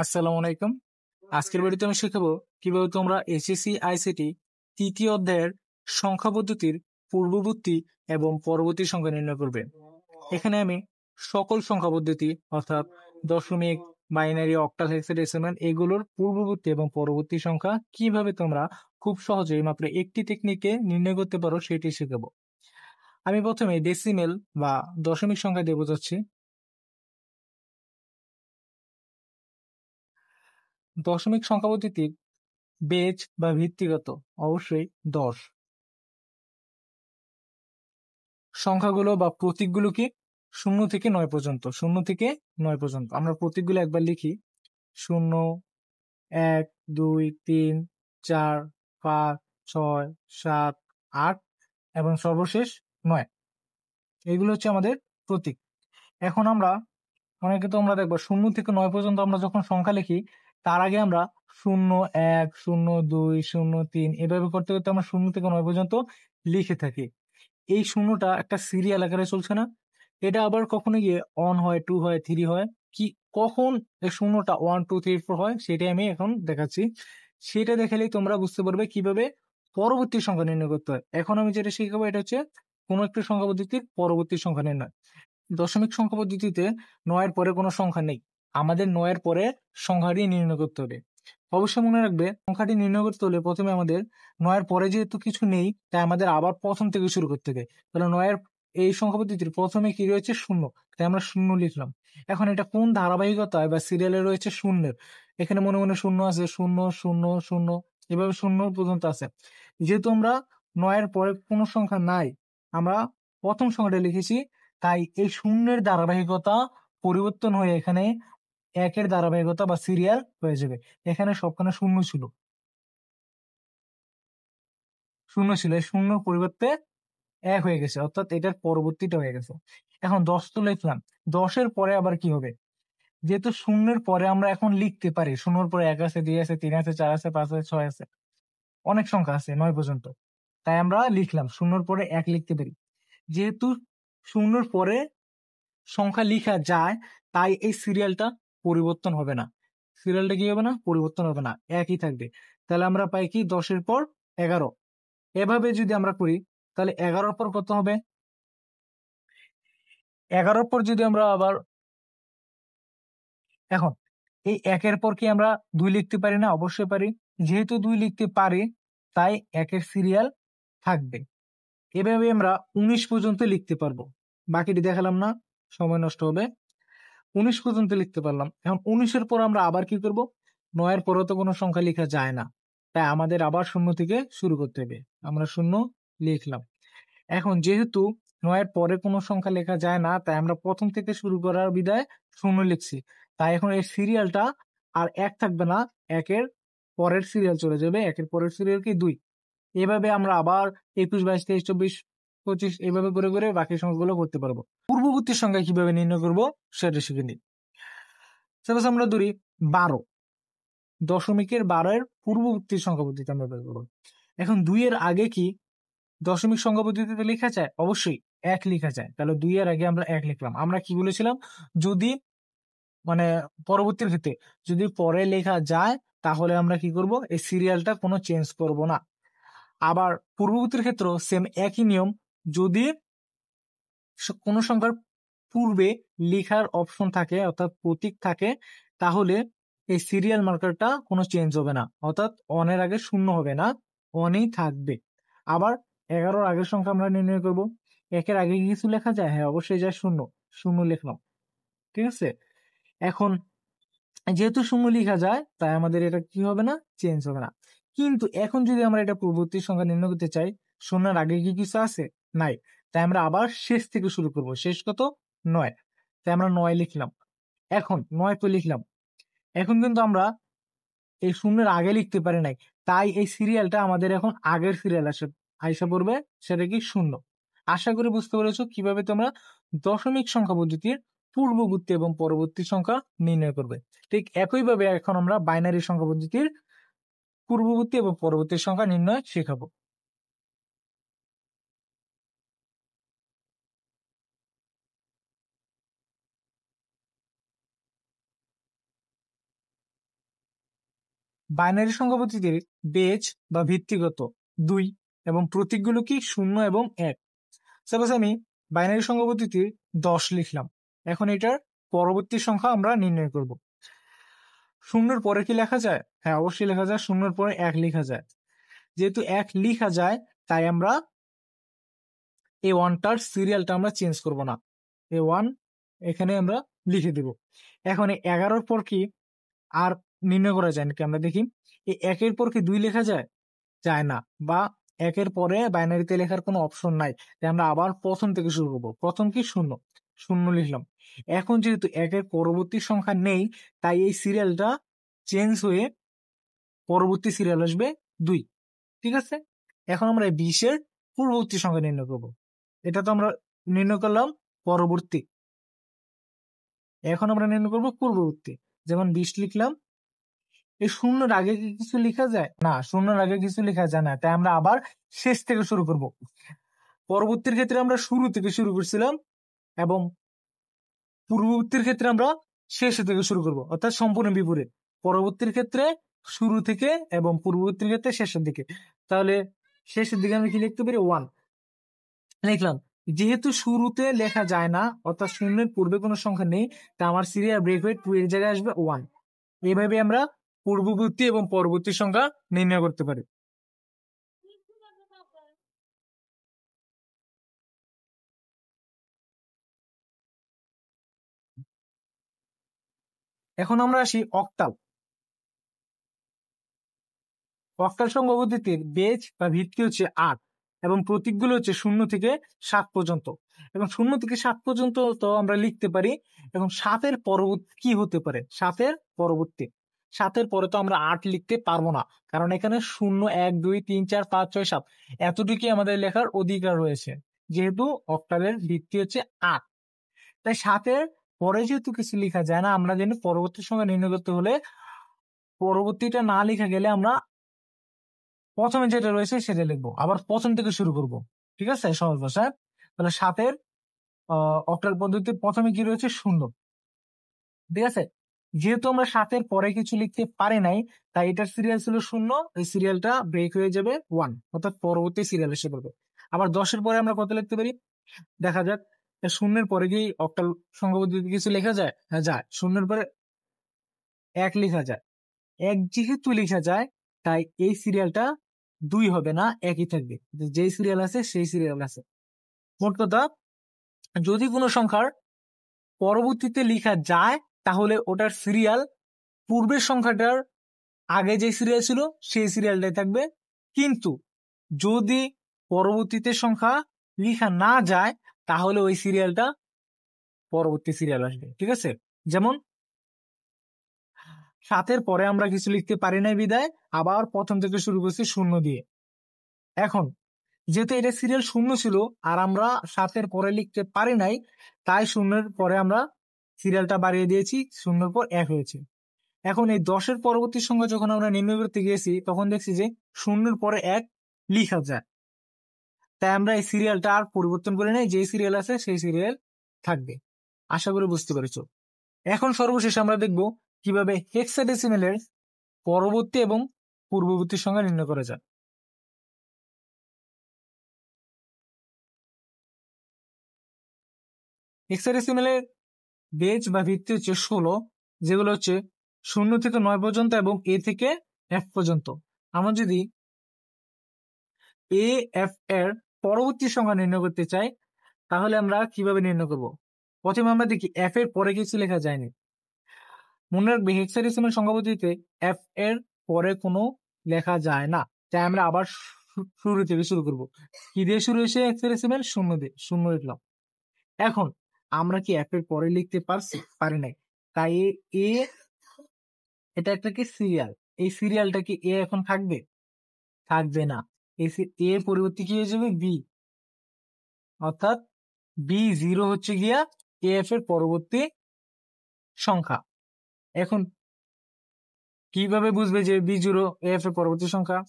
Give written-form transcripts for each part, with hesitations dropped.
আসসালামু আলাইকুম। আজকের ভিডিওতে আমি শেখাবো কিভাবে তোমরা এইচএসসি আইসিটি তৃতীয় অধ্যায়ের সংখ্যা পদ্ধতির পূর্ববর্তী এবং পরবর্তী সংখ্যা নির্ণয় করবে। এখানে আমি সকল সংখ্যা পদ্ধতি অর্থাৎ দশমিক, বাইনারি, অক্টাল, হেক্সাডেসিমাল এগুলোর পূর্ববর্তী এবং পরবর্তী সংখ্যা কিভাবে তোমরা খুব সহজেই মাত্র একটি টেকনিকে নির্ণয় করতে পারো সেটি শেখাবো। আমি প্রথমে ডেসিমেল বা দশমিক সংখ্যা দিয়ে বোঝাচ্ছি। দশমিক সংখ্যা পদ্ধতির বেজ বা ভিত্তিগত অবশ্যই 10। সংখ্যাগুলো বা প্রতীকগুলো কি 0 থেকে 9 পর্যন্ত। 0 থেকে 9 পর্যন্ত আমরা প্রতীকগুলো একবার লিখি। 0, 1, 2, 3, 4, 5, 6, 7, 8 এবং সর্বশেষ 9। এগুলো হচ্ছে আমাদের প্রতীক। এখন আমরা অনেকে তোমরা দেখবো 0 থেকে 9 পর্যন্ত আমরা যখন সংখ্যা লিখি তার আগে আমরা 0, 1, 0, 2, 0, 3 এভাবে করতে করতে আমরা 0 থেকে 9 পর্যন্ত লিখে থাকি। এই শূন্যটা একটা সিরিয়াল আকারে চলছে না? এটা আবার কখনো গিয়ে 1 হয়, 2 হয়, 3 হয়। কি কখন এই শূন্যটা 1, 2, 3, 4 হয় সেটাই আমি এখন দেখাচ্ছি। সেটা দেখালেই তোমরা বুঝতে পারবে কিভাবে পরবর্তী সংখ্যা নির্ণয় করতে হয়। এখন আমি যেটা শিখাবো এটা হচ্ছে কোনো একটা সংখ্যা পদ্ধতির পরবর্তী সংখ্যা নির্ণয়। দশমিক সংখ্যা পদ্ধতিতে 9 এর পরে কোনো সংখ্যা নেই। আমাদের 9 এর পরে সংখ্যাটি নির্ণয় করতে হবে। অবশ্যই মনে রাখবে সংখ্যাটি নির্ণয় করতে হলে প্রথমে আমাদের 9 এর পরে যেহেতু কিছু নেই তাই আমাদের আবার প্রথম থেকে শুরু করতে হবে। তাহলে 9 এর এই সংখ্যা পদ্ধতির প্রথমে কি রয়েছে 0, তাই আমরা 0 লিখলাম। এখন এটা কোন ধারাবাহিকতায় বা সিরিয়ালে রয়েছে শূন্যের, এখানে মনে মনে শূন্য আছে, 0 0 0 এভাবে 0 পর্যন্ত আছে। যেহেতু আমরা 9 এর পরে কোনো সংখ্যা নাই, আমরা প্রথম সংখ্যাটা লিখেছি, তাই এই শূন্যের ধারাবাহিকতা পরিবর্তন হয়ে এখানে 1 এর ধারাবাহিকতা বা সিরিয়াল হয়ে যাবে। এখানে সবখানে শূন্য ছিল, শূন্য ছিল, এই শূন্যর পরিবর্তে 1 হয়ে গেছে, অর্থাৎ এটার পরবর্তীটা হয়ে গেছে। এখন 10 তো লিখলাম, 10 এর পরে আবার কি হবে? যেহেতু শূন্যের পরে আমরা এখন লিখতে পারি, শূন্যর পরে 1 আছে, 2 আছে, 3 আছে, 4 আছে, 5 আছে, 6 আছে, অনেক সংখ্যা আছে 9 পর্যন্ত। তাই আমরা লিখলাম শূন্যর পরে 1 লিখতে পারি। যেহেতু শূন্যর পরে সংখ্যা লিখা যায় তাই এই সিরিয়ালটা পরিবর্তন হবে না। সিরিয়ালটা কি হবে না? পরিবর্তন হবে না, একই থাকবে। তাহলে আমরা পাই কি 10 এর পর 11। এভাবে যদি আমরা করি তাহলে 11 পর কত হবে? 11 পর যদি আমরা আবার এখন এই 1 এর পর কি আমরা 2 লিখতে পারি না? অবশ্যই পারি। যেহেতু 2 লিখতে পারি তাই 1 এর সিরিয়াল থাকবে। এভাবে আমরা 19 পর্যন্ত লিখতে পারবো। বাকিটি দেখালাম না, সময় নষ্ট হবে। 19 পর্যন্ত লিখতে পারলাম। এখন 19 এর পর আমরা আবার কি করব? 9 এর পরে তো কোনো সংখ্যা লেখা যায় না, তাই আমাদের আবার শূন্য থেকে শুরু করতে হবে। আমরা শূন্য লিখলাম। এখন যেহেতু 9 এর পরে কোনো সংখ্যা লেখা যায় না তাই আমরা প্রথম থেকে শুরু করার বিধায় শূন্য লিখছি। তাই এখন এই সিরিয়ালটা আর 1 থাকবে না, 1 এর পরের সিরিয়াল চলে যাবে। 1 এর পরের সিরিয়াল কি 2। এভাবে আমরা আবার 21, 22, 23, 24, 25 এভাবে করে করে বাকি সংখ্যাগুলো করতে পারবো। পূর্ববর্তী সংখ্যা কিভাবে নির্ণয় করব সেটা শিখে নিই। সাপোজ আমরা ধরি 12, দশমিকের 12 এর পূর্ববর্তী সংখ্যা পদ্ধতি আমরা বের করবো। এখন 2 এর আগে কি দশমিক সংখ্যা পদ্ধতিতে লেখা যায়? অবশ্যই 1 লেখা যায়। তাহলে 2 এর আগে আমরা 1 লিখলাম। আমরা কি বলেছিলাম? যদি মানে পরবর্তীর ক্ষেত্রে যদি পরে লেখা যায় তাহলে আমরা কি করব? এই সিরিয়ালটা কোনো চেঞ্জ করব না। আবার পূর্ববর্তীর ক্ষেত্রেও সেম একই নিয়ম, যদি কোনো সংখ্যার পূর্বে লেখার অপশন থাকে অর্থাৎ প্রতীক থাকে তাহলে এই সিরিয়াল মার্কারটা কোনো চেঞ্জ হবে না, অর্থাৎ 1 এর আগে 0 হবে না, 1ই থাকবে। আবার 11 আগের সংখ্যা আমরা নির্ণয় করব। 1 এর আগে কি কিছু লেখা যায়? হ্যাঁ, অবশ্যই যায়, 0 0 লিখলাম। ঠিক আছে? এখন যেহেতু 0 লেখা যায় তাই আমাদের এটা কি হবে না? চেঞ্জ হবে না। কিন্তু এখন যদি আমরা এটা পূর্ববর্তী সংখ্যা নির্ণয় করতে চাই, 0 এর আগে কি কিছু আছে? নাই। তাই আমরা আবার শেষ থেকে শুরু করব। শেষ কত? 9। তাই আমরা 9 লিখলাম। এখন 9 তো লিখলাম। এখন কিন্তু আমরা এই 0 এর আগে লিখতে পারি নাই। তাই এই সিরিয়ালটা আমাদের এখন আগের সিরিয়াল আইসা পড়বে, সেটা কি 0। আশা করি বুঝতে পেরেছো কিভাবে তোমরা দশমিক সংখ্যা পদ্ধতির পূর্ববর্তী এবং পরবর্তী সংখ্যা নির্ণয় করবে। ঠিক একইভাবে এখন আমরা বাইনারি সংখ্যা পদ্ধতির পূর্ববর্তী এবং পরবর্তী সংখ্যা নির্ণয় শেখাবো। বাইনারি সংখ্যা পদ্ধতির বেজ বা ভিত্তিগত 2 এবং প্রতীকগুলো কি 0 এবং 1। সাপোজ আমি বাইনারি সংখ্যা পদ্ধতির 10 লিখলাম, এখন এটার পরবর্তী সংখ্যা আমরা নির্ণয় করব। শূন্যের পরে কি লেখা যায়? হ্যাঁ, অবশ্যই লেখা যায়। শূন্যের পরে 1 লেখা যায়। যেহেতু 1 লেখা যায়, তাই আমরা এই 1টার সিরিয়ালটা আমরা চেঞ্জ করব না, এই 1 এখানে আমরা লিখে দেব। এখন এই 11-র পর কি আর নির্ণয় করা যায় নাকি? আমরা দেখি, এই 1-এর পর কি 2 লেখা যায়? যায় না, বা 1-এর পরে বাইনারিতে লেখার কোনো অপশন নাই, তাই আমরা আবার প্রথম থেকে শুরু করব। প্রথম কি? 0, 0 লিখলাম। এখন যেহেতু 1-এর পরবর্তী সংখ্যা নেই, তাই এই সিরিয়ালটা চেঞ্জ হয়ে পরবর্তী সিরিয়াল আসবে 2। ঠিক আছে, এখন আমরা 20-এর পূর্ববর্তী সংখ্যা নির্ণয় করব। এটা তো আমরা নির্ণয় করলাম পরবর্তী, এখন আমরা নির্ণয় করব পূর্ববর্তী। যেমন 20 লিখলাম, এই শূন্যের আগে কি কিছু লেখা যায়? না, শূন্যের আগে কিছু লেখা যায় না, তাই আমরা আবার শেষ থেকে শুরু করব। পরবর্তীর ক্ষেত্রে আমরা শুরু থেকে শুরু করছিলাম এবং পূর্ববর্তীর ক্ষেত্রে আমরা শেষ থেকে শুরু করব, অর্থাৎ সম্পূর্ণ বিপরীত। পরবর্তীর ক্ষেত্রে শুরু থেকে এবং পূর্ববর্তীর ক্ষেত্রে শেষের দিকে। তাহলে শেষের দিকে আমরা কি লিখতে পারি? 1 লিখলাম। যেহেতু শুরুতে লেখা যায় না, অর্থাৎ শূন্যের পূর্বে কোনো সংখ্যা নেই, তা আমার সিরিয়াল ব্রেক হয়ে 2 এর জায়গায় আসবে 1। এইভাবে আমরা পূর্ববর্তী এবং পরবর্তী সংখ্যা নির্ণয় করতে পারি। এখন আমরা আসি অক্টাল। অক্টাল সংখ্যা পদ্ধতির বেজ বা ভিত্তি হচ্ছে 8 এবং প্রতীকগুলো হচ্ছে 0 থেকে 7 পর্যন্ত। এবং 0 থেকে 7 পর্যন্ত তো আমরা লিখতে পারি। এখন 7-এর পরবর্তী কি হতে পারে? 7-এর পরবর্তী, 7-এর পরে তো আমরা 8 লিখতে পারবো না, কারণ এখানে 0, 1, 2, 3, 4, 5, 6, 7 এতটুকুই আমাদের লেখার অধিকার রয়েছে, যেহেতু অক্টালের ভিত্তি হচ্ছে 8। তাই 7-এর পরে যেহেতু কিছু লেখা যায় না, আমরা জানি পরবর্তী সংখ্যা নির্ণয় করতে হলে পরবর্তীটা না লেখা গেলে আমরা প্রথমে যেটা রয়েছে সেটা লিখবো, আবার প্রথম থেকে শুরু করব। ঠিক আছে, সহজ ভাষায়। তাহলে 7-এর অক্টাল পদ্ধতির প্রথমে কি রয়েছে? 0। ঠিক আছে, যেহেতু আমরা 7-এর পরে কিছু লিখতে পারি নাই, তাই এটার সিরিয়াল ছিল 0, এই সিরিয়ালটা ব্রেক হয়ে যাবে 1, অর্থাৎ পরবর্তী সিরিয়াল এসে পড়বে। আবার 10-এর পরে আমরা কত লিখতে পারি? দেখা যাক। 0-এর পরে কি অক্টাল সংখ্যা পদ্ধতিতে কিছু লেখা যায়? হ্যাঁ, যায়। 0-এর পরে 1 লেখা যায়। 1 যেহেতু লেখা যায়, তাই এই সিরিয়ালটা 2 হবে না, 1ই থাকবে। যেই সিরিয়াল আছে সেই সিরিয়াল আছে। মোট কথা, যদি কোনো সংখ্যার পরবর্তীতে লেখা যায়, তাহলে ওটার সিরিয়াল পূর্বের সংখ্যাটার আগে যে সিরিয়াল ছিল সেই সিরিয়ালটাই থাকবে। কিন্তু যদি পরবর্তীতে সংখ্যা লেখা না যায়, তাহলে ওই সিরিয়ালটা পরবর্তী সিরিয়াল আসবে। ঠিক আছে, যেমন 7-এর পরে আমরা কিছু লিখতে পারি নাই বিদায় আবার প্রথম থেকে শুরু করছি 0 দিয়ে। এখন যেহেতু এটা সিরিয়াল 0 ছিল আর আমরা 7-এর পরে লিখতে পারি নাই, তাই 0-এর পরে আমরা সিরিয়ালটা বাড়িয়ে দিয়েছি, 0-এর পর 1 হয়েছে। এখন এই 10-এর পরবর্তী সংখ্যা যখন আমরা নির্ণয় করতে গিয়েছি, তখন দেখছি যে 0-এর পরে 1 লিখা যায়, তাই আমরা এই সিরিয়ালটা আর পরিবর্তন করে নেই, যে সিরিয়াল আছে সেই সিরিয়াল থাকবে। আশা করি বুঝতে পেরেছো। এখন সর্বশেষ আমরা দেখব কিভাবে হেক্সাডেসিমেলের পরবর্তী এবং পূর্ববর্তী সংখ্যা নির্ণয় করা যায়। হেক্সাডেসিমেলের বেজ বা ভিত্তি হচ্ছে 16, যেগুলো হচ্ছে 0 থেকে 9 পর্যন্ত এবং এ থেকে এফ পর্যন্ত। আমরা যদি এ এফ এর পরবর্তী সংখ্যা নির্ণয় করতে চাই, তাহলে আমরা কিভাবে নির্ণয় করব? প্রথমে আমরা দেখি এফ এর পরে কিছু লেখা যায়নি। মনে রাখবে, হেক্সাডেসিমেল সংখ্যা পদ্ধতিতে এফ এর পরে কোনো লেখা যায় না, তাই আমরা আবার শুরু থেকে শুরু করব। কি দিয়ে শুরু হয়েছে হেক্সাডেসিমেল? 0 দিয়ে, 0 লিখলাম। এখন আমরা কি এফ এর পরে লিখতে পারি নাই, তাই এ এটা একটা কি সিরিয়াল, এই সিরিয়ালটা কি এ এখন থাকবে? থাকবে না। এ পরিবর্তে কি হয়ে যাবে? বি, অর্থাৎ B0 হচ্ছে গিয়া এফ এর পরবর্তী সংখ্যা। এখন কিভাবে বুঝবে যে B0 এফ এর পরবর্তী সংখ্যা?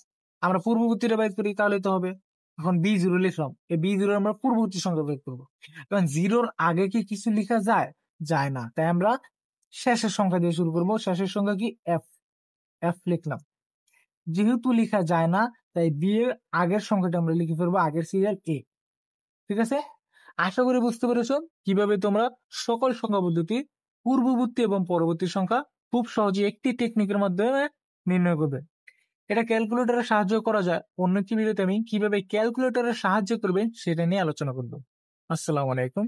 আমরা পূর্ববর্তীটা বের করি, তাহলে তো হবে। এখন B0 লিখলাম, এই B0 আমরা পূর্ববর্তী সংখ্যা বের করবো। এখন 0-র আগে কি কিছু লেখা যায়? যায় না, তাই আমরা শেষের সংখ্যা দিয়ে শুরু করবো। শেষের সংখ্যা কি? এফ, এফ লিখলাম। যেহেতু লেখা যায় না তাই বি এর আগের সংখ্যাটা আমরা লিখে ফেলবো আগের সিরিয়াল এ। ঠিক আছে, আশা করি বুঝতে পেরেছো কিভাবে তোমরা সকল সংখ্যা পদ্ধতি পূর্ববর্তী এবং পরবর্তী সংখ্যা খুব সহজে একটি টেকনিকের মাধ্যমে নির্ণয় করবে। এটা ক্যালকুলেটরের সাহায্য করা যায়। অন্য একটি ভিডিওতে আমি কিভাবে ক্যালকুলেটরের সাহায্য করবে সেটা নিয়ে আলোচনা করবো। আসসালামু আলাইকুম।